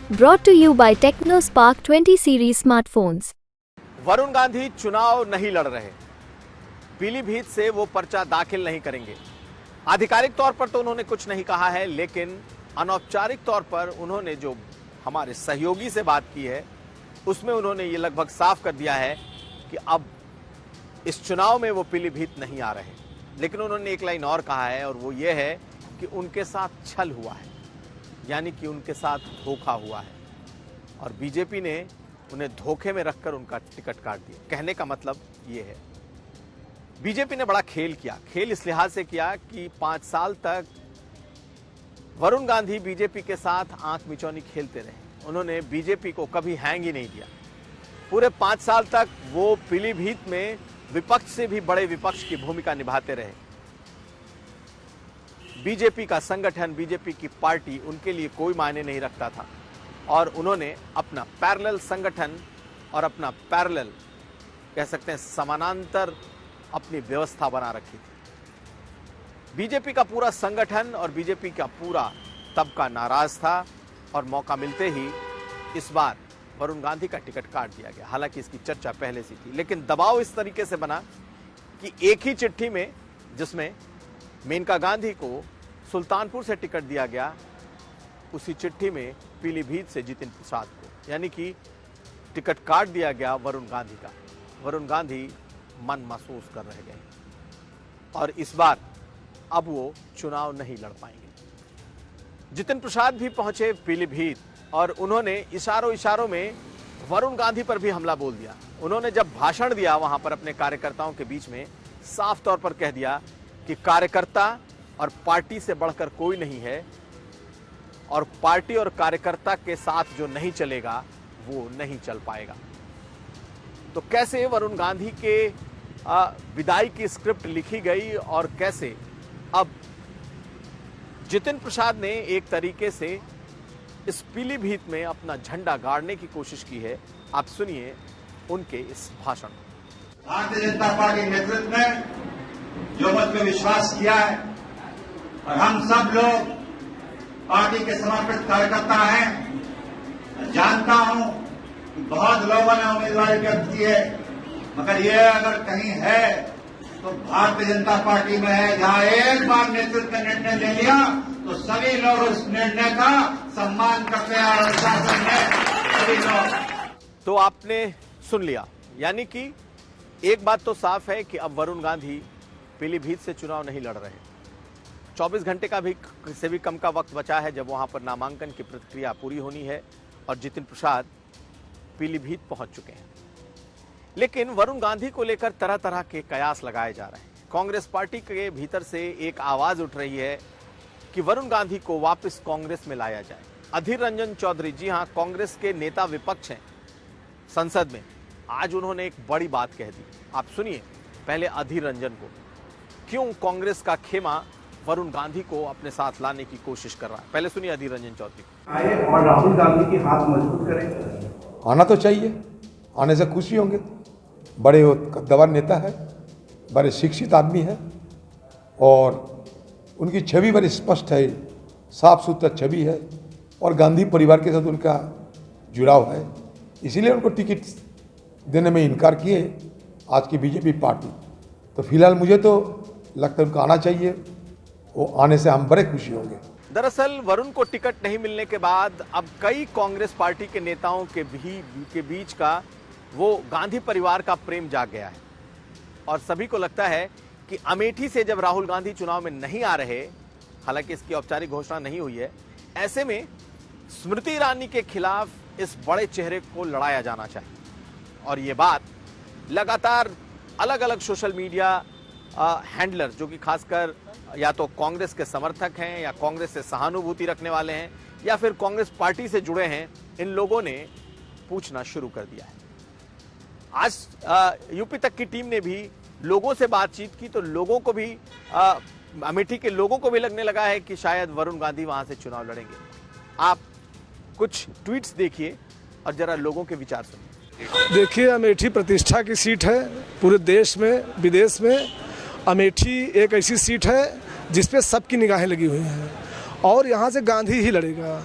Brought to you by TechnoSpark 20 series smartphones. Varun Gandhi चुनाव नहीं लड़ रहे। पीलीभीत से वो पर्चा दाखिल नहीं करेंगे। आधिकारिक तौर पर तो उन्होंने कुछ नहीं कहा है, लेकिन अनौपचारिक तौर पर उन्होंने जो हमारे सहयोगी से बात की है उसमें उन्होंने ये लगभग साफ कर दिया है कि अब इस चुनाव में वो पीलीभीत नहीं आ रहे। लेकिन उन्होंने एक लाइन और कहा है, और वो ये है कि उनके साथ छल हुआ है, यानी कि उनके साथ धोखा हुआ है और बीजेपी ने उन्हें धोखे में रखकर उनका टिकट काट दिया। कहने का मतलब ये है, बीजेपी ने बड़ा खेल किया। खेल इस लिहाज से किया कि 5 साल तक वरुण गांधी बीजेपी के साथ आंख मिचौनी खेलते रहे। उन्होंने बीजेपी को कभी हैंग ही नहीं दिया। पूरे 5 साल तक वो पीलीभीत में विपक्ष से भी बड़े विपक्ष की भूमिका निभाते रहे। बीजेपी का संगठन, बीजेपी की पार्टी उनके लिए कोई मायने नहीं रखता था और उन्होंने अपना पैरेलल संगठन और अपना पैरेलल, कह सकते हैं समानांतर, अपनी व्यवस्था बना रखी थी। बीजेपी का पूरा संगठन और बीजेपी का पूरा तबका नाराज था और मौका मिलते ही इस बार वरुण गांधी का टिकट काट दिया गया। हालांकि इसकी चर्चा पहले से थी, लेकिन दबाव इस तरीके से बना कि एक ही चिट्ठी में, जिसमें मेनका गांधी को सुल्तानपुर से टिकट दिया गया, उसी चिट्ठी में पीलीभीत से जितिन प्रसाद को, यानी कि टिकट काट दिया गया वरुण गांधी का। वरुण गांधी मन महसूस कर रह गए और इस बार अब वो चुनाव नहीं लड़ पाएंगे। जितिन प्रसाद भी पहुंचे पीलीभीत और उन्होंने इशारों में वरुण गांधी पर भी हमला बोल दिया। उन्होंने जब भाषण दिया वहां पर अपने कार्यकर्ताओं के बीच में, साफ तौर पर कह दिया कि कार्यकर्ता और पार्टी से बढ़कर कोई नहीं है और पार्टी और कार्यकर्ता के साथ जो नहीं चलेगा वो नहीं चल पाएगा। तो कैसे वरुण गांधी के विदाई की स्क्रिप्ट लिखी गई और कैसे अब जितिन प्रसाद ने एक तरीके से इस पीलीभीत में अपना झंडा गाड़ने की कोशिश की है, आप सुनिए उनके इस भाषण में। भारतीय जनता पार्टी नेतृत्व ने जो मुझ पर विश्वास किया है और हम सब लोग पार्टी के समर्पित कार्यकर्ता हैं। जानता हूं कि बहुत लोगों ने उम्मीदवारी व्यक्त की है, मगर ये अगर कहीं है तो भारतीय जनता पार्टी में है, जहां एक बार नेतृत्व का निर्णय ले लिया तो सभी लोग उस निर्णय का सम्मान करते हैं और शासन में सभी लोग। तो आपने सुन लिया, यानी कि एक बात तो साफ है कि अब वरुण गांधी पीलीभीत से चुनाव नहीं लड़ रहे। 24 घंटे का भी से भी कम का वक्त बचा है जब वहां पर नामांकन की प्रक्रिया पूरी होनी है और जितिन प्रसाद पीलीभीत पहुंच चुके हैं। लेकिन वरुण गांधी को लेकर तरह तरह के कयास लगाए जा रहे हैं। कांग्रेस पार्टी के भीतर से एक आवाज उठ रही है कि वरुण गांधी को वापस कांग्रेस में लाया जाए। अधीर रंजन चौधरी, जी हां, कांग्रेस के नेता विपक्ष हैं संसद में, आज उन्होंने एक बड़ी बात कह दी। आप सुनिए पहले अधीर रंजन को, क्यों कांग्रेस का खेमा वरुण गांधी को अपने साथ लाने की कोशिश कर रहा है। पहले सुनिए अधीर रंजन चौधरी को। आए और राहुल गांधी की हाथ मजबूत करें। आना तो चाहिए, आने से खुशी होंगे। बड़े कद्दावर नेता है, बड़े शिक्षित आदमी है और उनकी छवि बड़ी स्पष्ट है, साफ सुथरा छवि है और गांधी परिवार के साथ उनका जुड़ाव है, इसीलिए उनको टिकट देने में इनकार किए आज की बीजेपी पार्टी। तो फिलहाल मुझे तो लगता है उनको आना चाहिए, वो आने से हम बड़े खुशी होंगे। दरअसल वरुण को टिकट नहीं मिलने के बाद अब कई कांग्रेस पार्टी के नेताओं के बीच का वो गांधी परिवार का प्रेम जाग गया है और सभी को लगता है कि अमेठी से जब राहुल गांधी चुनाव में नहीं आ रहे, हालांकि इसकी औपचारिक घोषणा नहीं हुई है, ऐसे में स्मृति ईरानी के खिलाफ इस बड़े चेहरे को लड़ाया जाना चाहिए। और ये बात लगातार अलग अलग सोशल मीडिया हैंडलर, जो कि खासकर या तो कांग्रेस के समर्थक हैं या कांग्रेस से सहानुभूति रखने वाले हैं या फिर कांग्रेस पार्टी से जुड़े हैं, इन लोगों ने पूछना शुरू कर दिया है। आज यूपी तक की टीम ने भी लोगों से बातचीत की तो लोगों को भी, अमेठी के लोगों को भी लगने लगा है कि शायद वरुण गांधी वहां से चुनाव लड़ेंगे। आप कुछ ट्वीट्स देखिए और जरा लोगों के विचार सुनिए। देखिए, अमेठी प्रतिष्ठा की सीट है पूरे देश में, विदेश में। अमेठी एक ऐसी सीट है जिस पे सबकी निगाहें लगी हुई हैं और यहाँ से गांधी ही लड़ेगा।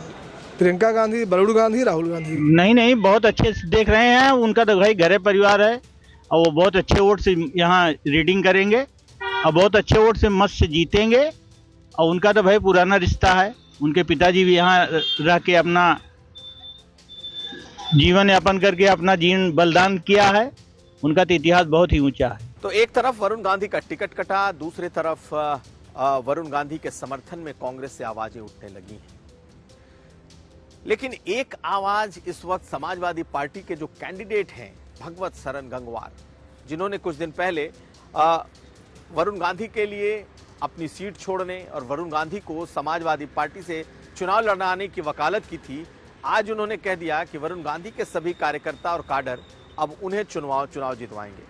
प्रियंका गांधी, वरुण गांधी, राहुल गांधी। नहीं, बहुत अच्छे से देख रहे हैं। उनका तो भाई घर परिवार है और वो बहुत अच्छे वोट से यहाँ रीडिंग करेंगे और बहुत अच्छे वोट से मत से जीतेंगे। और उनका तो भाई पुराना रिश्ता है, उनके पिताजी भी यहाँ रह के अपना जीवन यापन करके अपना जीवन बलिदान किया है। उनका तो इतिहास बहुत ही ऊंचा है। तो एक तरफ वरुण गांधी का टिकट कटा, दूसरी तरफ वरुण गांधी के समर्थन में कांग्रेस से आवाजें उठने लगी हैं। लेकिन एक आवाज इस वक्त समाजवादी पार्टी के जो कैंडिडेट हैं भगवत सरन गंगवार, जिन्होंने कुछ दिन पहले वरुण गांधी के लिए अपनी सीट छोड़ने और वरुण गांधी को समाजवादी पार्टी से चुनाव लड़ाने की वकालत की थी, आज उन्होंने कह दिया कि वरुण गांधी के सभी कार्यकर्ता और काडर अब उन्हें चुनाव जितवाएंगे।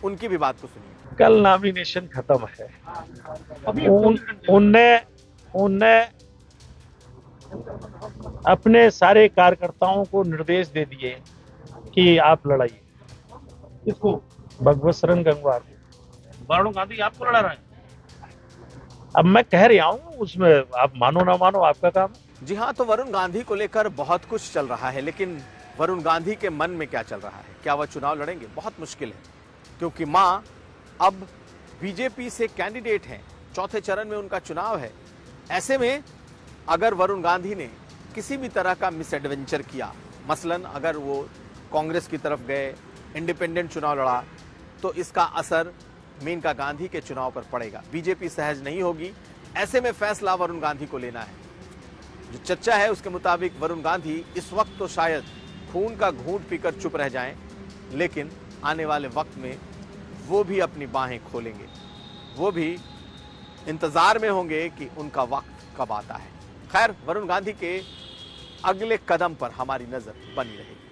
उनकी भी बात को सुनिए। कल नॉमिनेशन खत्म है। उनने अपने सारे कार्यकर्ताओं को निर्देश दे दिए कि आप लड़ाइए। किसको? भगवत सरन गंगवार। वरुण गांधी आपको लड़ा रहा है? अब मैं कह रहा हूँ, उसमें आप मानो ना मानो आपका काम। जी हाँ, तो वरुण गांधी को लेकर बहुत कुछ चल रहा है, लेकिन वरुण गांधी के मन में क्या चल रहा है? क्या वह चुनाव लड़ेंगे? बहुत मुश्किल है, क्योंकि मां अब बीजेपी से कैंडिडेट हैं, चौथे चरण में उनका चुनाव है। ऐसे में अगर वरुण गांधी ने किसी भी तरह का मिस एडवेंचर किया, मसलन अगर वो कांग्रेस की तरफ गए, इंडिपेंडेंट चुनाव लड़ा, तो इसका असर मेनका गांधी के चुनाव पर पड़ेगा। बीजेपी सहज नहीं होगी। ऐसे में फैसला वरुण गांधी को लेना है। जो चर्चा है उसके मुताबिक वरुण गांधी इस वक्त तो शायद खून का घूंट पीकर चुप रह जाएं, लेकिन आने वाले वक्त में वो भी अपनी बाहें खोलेंगे। वो भी इंतजार में होंगे कि उनका वक्त कब आता है। खैर, वरुण गांधी के अगले कदम पर हमारी नजर बनी रहेगी।